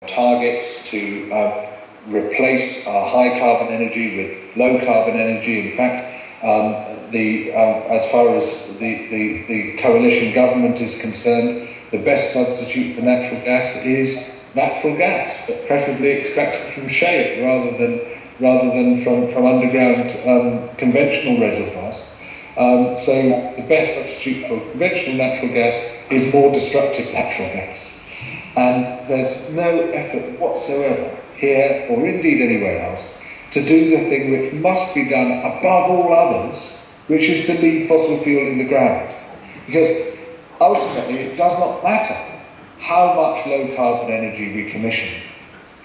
targets to replace our high carbon energy with low carbon energy. In fact, as far as the coalition government is concerned, the best substitute for natural gas is natural gas, but preferably extracted from shale rather than from underground conventional reservoirs. So the best substitute for conventional natural gas is more destructive natural gas. And there's no effort whatsoever here, or indeed anywhere else, to do the thing which must be done above all others, which is to leave fossil fuel in the ground. Because ultimately it does not matter how much low carbon energy we commission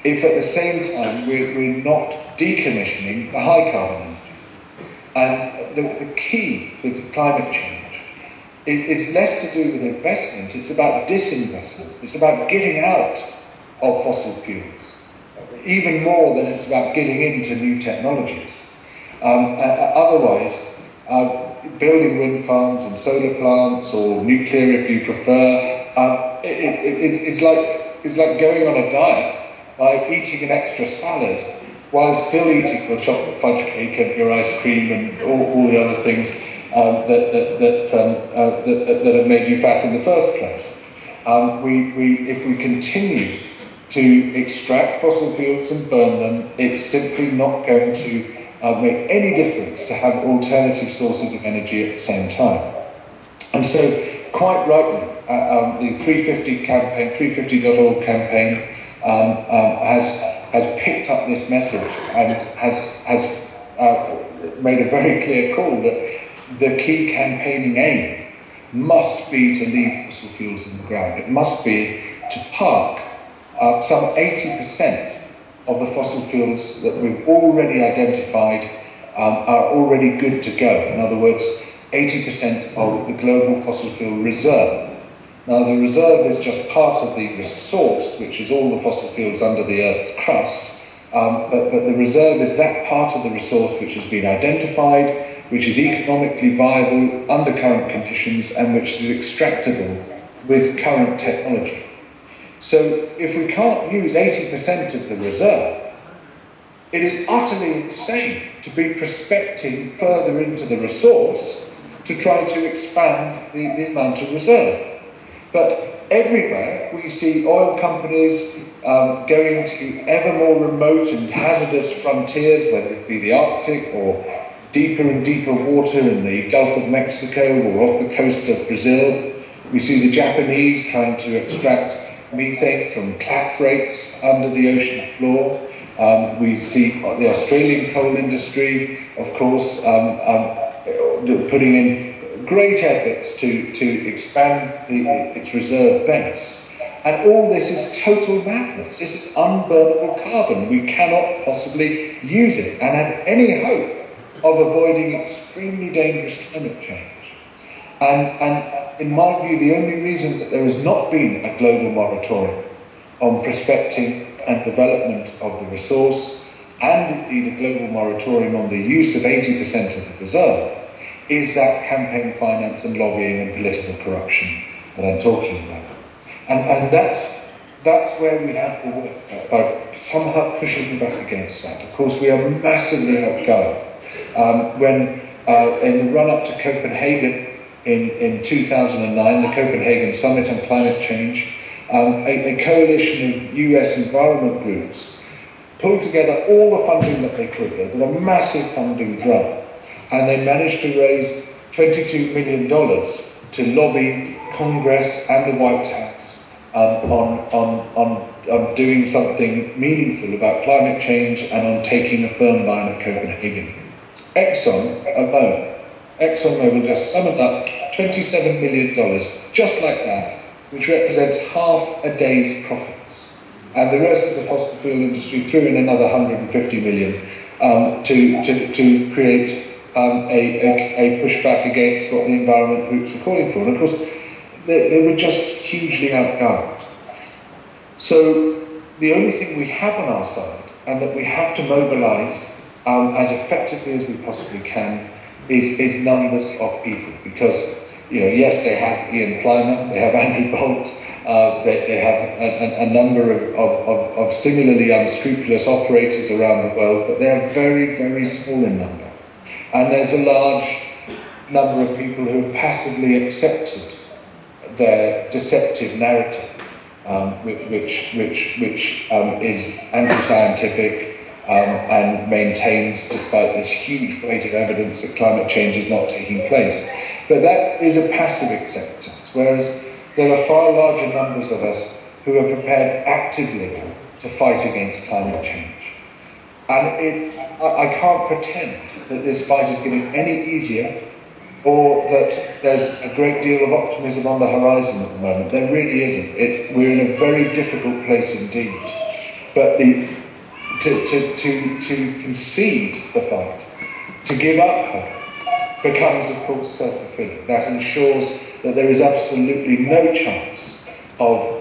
if at the same time we're not decommissioning the high carbon energy. And the key with climate change, it's less to do with investment, it's about disinvestment. It's about getting out of fossil fuels, even more than it's about getting into new technologies. Otherwise, building wind farms and solar plants, or nuclear if you prefer, it's like going on a diet by eating an extra salad while still eating your chocolate fudge cake and your ice cream and all the other things that have made you fat in the first place. If we continue to extract fossil fuels and burn them, it's simply not going to make any difference to have alternative sources of energy at the same time. And so, quite rightly, the 350 campaign, 350.org campaign, has picked up this message and has made a very clear call that the key campaigning aim must be to leave fossil fuels in the ground. It must be to park some 80% of the fossil fuels that we've already identified are already good to go. In other words, 80% of the global fossil fuel reserve. Now, the reserve is just part of the resource, which is all the fossil fuels under the Earth's crust, but the reserve is that part of the resource which has been identified, which is economically viable under current conditions, and which is extractable with current technology. So if we can't use 80% of the reserve, it is utterly insane to be prospecting further into the resource to try to expand the amount of reserve. But everywhere we see oil companies going to ever more remote and hazardous frontiers, whether it be the Arctic or deeper and deeper water in the Gulf of Mexico or off the coast of Brazil. We see the Japanese trying to extract methane from clathrates under the ocean floor. We see the Australian coal industry, of course, putting in great efforts to expand its reserve base. And all this is total madness. This is unburnable carbon. We cannot possibly use it and have any hope of avoiding extremely dangerous climate change. And in my view, the only reason that there has not been a global moratorium on prospecting and development of the resource, and indeed a global moratorium on the use of 80% of the reserve, is that campaign finance and lobbying and political corruption that I'm talking about. And that's where we have to work by somehow pushing back against that. Of course, we are massively outgunned. When in the run-up to Copenhagen in 2009, the Copenhagen Summit on Climate Change, a coalition of US environment groups pulled together all the funding that they could. They did a massive funding drive, and they managed to raise $22 million to lobby Congress and the White House on doing something meaningful about climate change and on taking a firm line at Copenhagen. ExxonMobil just summoned up $27 million, just like that, which represents half a day's profits. And the rest of the fossil fuel industry threw in another $150 million to create a pushback against what the environment groups were calling for. And of course, they were just hugely outgunned. So the only thing we have on our side, and that we have to mobilise as effectively as we possibly can, is numbers of people. Because, yes, they have Ian Plimer, they have Andrew Bolt, They have a number of similarly unscrupulous operators around the world, but they are very, very small in number. And there's a large number of people who have passively accepted their deceptive narrative, which is anti-scientific and maintains, despite this huge weight of evidence, that climate change is not taking place. But that is a passive acceptance, whereas there are far larger numbers of us who are prepared actively to fight against climate change. And I can't pretend that this fight is getting any easier, or that there's a great deal of optimism on the horizon at the moment. There really isn't. We're in a very difficult place indeed. But to concede the fight, to give up hope, becomes, of course, self-fulfilling. That ensures that there is absolutely no chance of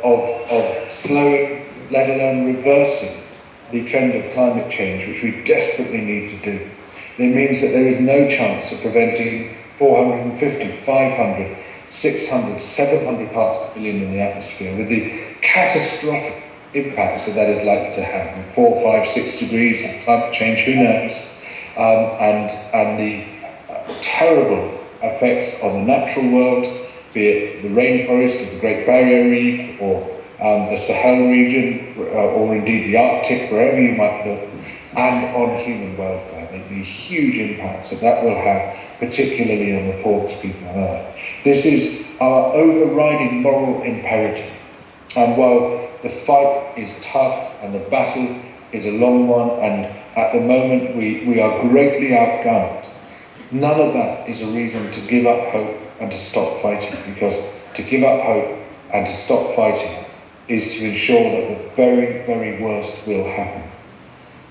slowing, let alone reversing, the trend of climate change, which we desperately need to do. It means that there is no chance of preventing 450, 500, 600, 700 parts per billion in the atmosphere, with the catastrophic impacts that is likely to have. 4, 5, 6 degrees of climate change, who knows? And the terrible effects on the natural world, be it the rainforest of the Great Barrier Reef, or the Sahel region, or indeed the Arctic, wherever you might look, and on human welfare, the huge impacts that will have, particularly on the poorest people on Earth. This is our overriding moral imperative. And while the fight is tough and the battle is a long one, and at the moment we are greatly outgunned, none of that is a reason to give up hope and to stop fighting, because to give up hope and to stop fighting is to ensure that the very, very worst will happen.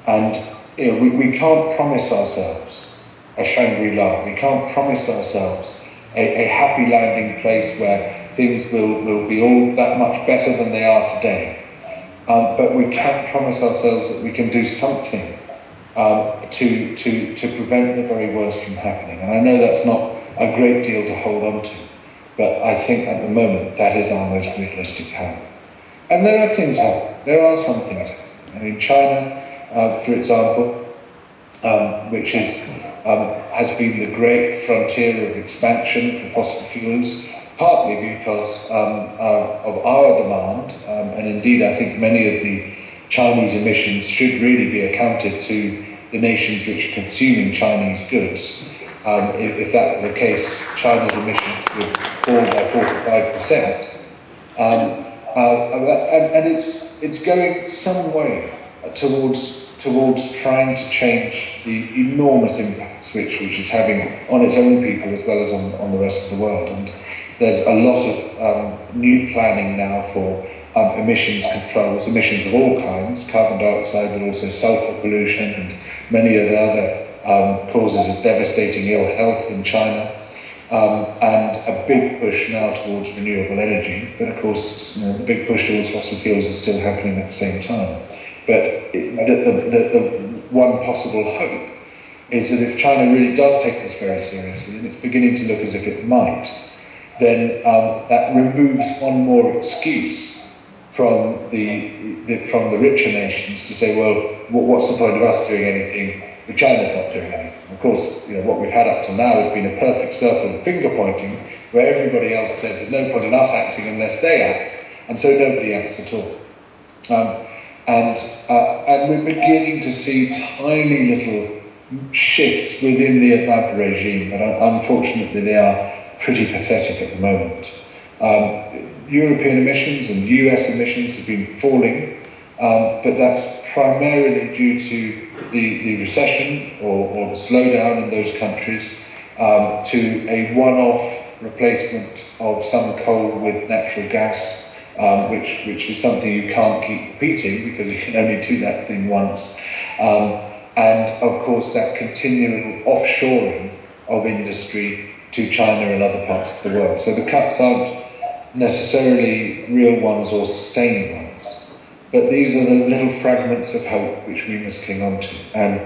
And we can't promise ourselves a Shangri-La. We can't promise ourselves a happy landing place where things will be all that much better than they are today. But we can promise ourselves that we can do something to prevent the very worst from happening. And I know that's not a great deal to hold on to, but I think at the moment that is our most realistic hope. And there are things happening. There are some things happening. I mean, China, for example, which has been the great frontier of expansion for fossil fuels, partly because of our demand, and indeed I think many of the Chinese emissions should really be accounted to the nations which are consuming Chinese goods. If that were the case, China's emissions would fall by 45%. And it's going some way towards trying to change the enormous impacts which is having on its own people as well as on the rest of the world. And there's a lot of new planning now for emissions controls, emissions of all kinds, carbon dioxide, but also sulfur pollution and many of the other causes of devastating ill health in China. And a big push now towards renewable energy, but of course the big push towards fossil fuels is still happening at the same time. But the one possible hope is that if China really does take this very seriously, and it's beginning to look as if it might, then that removes one more excuse from the richer nations to say, well, what's the point of us doing anything if China's not doing anything? Of course, what we've had up to now has been a perfect circle of finger pointing, where everybody else says there's no point in us acting unless they act, and so nobody acts at all. And we're beginning to see tiny little shifts within the Obama regime, but unfortunately they are pretty pathetic at the moment. European emissions and US emissions have been falling, but that's primarily due to the recession or the slowdown in those countries, to a one-off replacement of some coal with natural gas, which is something you can't keep repeating because you can only do that thing once. And of course that continual offshoring of industry to China and other parts of the world. So the cuts aren't necessarily real ones or sustained ones, but these are the little fragments of hope which we must cling on to. And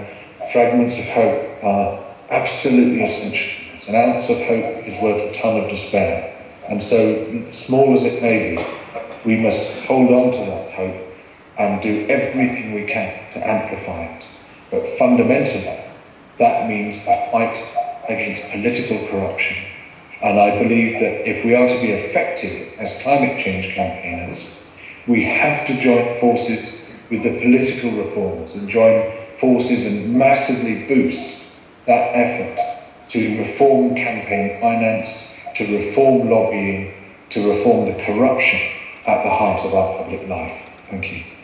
fragments of hope are absolutely essential. An ounce of hope is worth a ton of despair. And so, small as it may be, We must hold on to that hope and do everything we can to amplify it. But fundamentally, that means a fight against political corruption. And I believe that if we are to be effective as climate change campaigners, we have to join forces with the political reforms and join forces and massively boost that effort to reform campaign finance, to reform lobbying, to reform the corruption at the heart of our public life. Thank you.